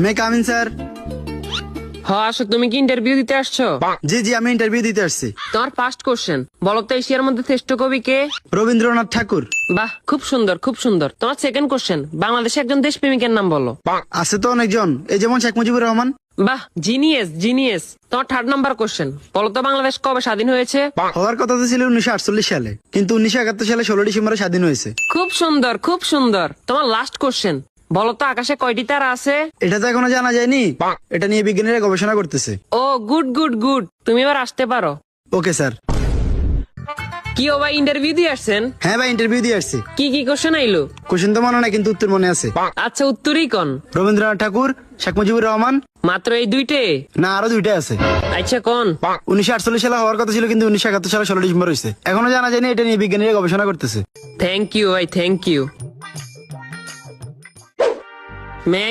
মে come in sir. হ্যাঁ আসো, তুমি কি ইন্টারভিউ দিতে আসছো? জি জি, আমি ইন্টারভিউ দিতে আসছি। তোমার ফার্স্ট কোশ্চেন, বলো তো এশিয়ার মধ্যে শ্রেষ্ঠ কবি কে? রবীন্দ্রনাথ ঠাকুর। বাহ, খুব সুন্দর খুব সুন্দর। তোমার সেকেন্ড কোশ্চেন, বাংলাদেশে একজন দেশপ্রেমিকের নাম বলো। আছে তো অনেকজন, এই যেমন শেখ মুজিবুর রহমান। বাহ, জিনিয়াস জিনিয়াস। তোমার থার্ড নাম্বার কোশ্চেন, বলো তো বাংলাদেশ কবে স্বাধীন হয়েছে? হওয়ার কথা তো ছিল 1948 সালে, কিন্তু 1971 সালে 16 ডিসেম্বরে স্বাধীন হয়েছে। খুব সুন্দর খুব সুন্দর। তোমার লাস্ট কোশ্চেন, বলো তো আকাশে কয়টি তারা আছে? এটা তো এখনো জানা যায়নি, এটা নিয়ে বিজ্ঞানীরা গবেষণা করতেছে। ও গুড গুড গুড, তুমি এবার আসতে পারো। Okay sir. কি ও ভাই, ইন্টারভিউ দিয়ে আসছেন? হ্যাঁ ভাই, ইন্টারভিউ দিয়ে আসছি। কি কি কোশ্চেন আইলো? কোশ্চেন তো মনে নাই, কিন্তু উত্তর মনে আছে। আচ্ছা, উত্তরই কোন? রবীন্দ্রনাথ ঠাকুর, শেখ মুজিবুর রহমান। মাত্র এই দুইটে? না, আরো দুইটা আছে। আচ্ছা কোন? 1948 সালে হওয়ার কথা ছিল, কিন্তু 1971 সালে 16 ডিসেম্বর হয়েছে। এখনো জানা যায়নি, এটা নিয়ে বিজ্ঞানীরা গবেষণা করতেছে। থ্যাংক ইউ ভাই, থ্যাংক ইউ। মে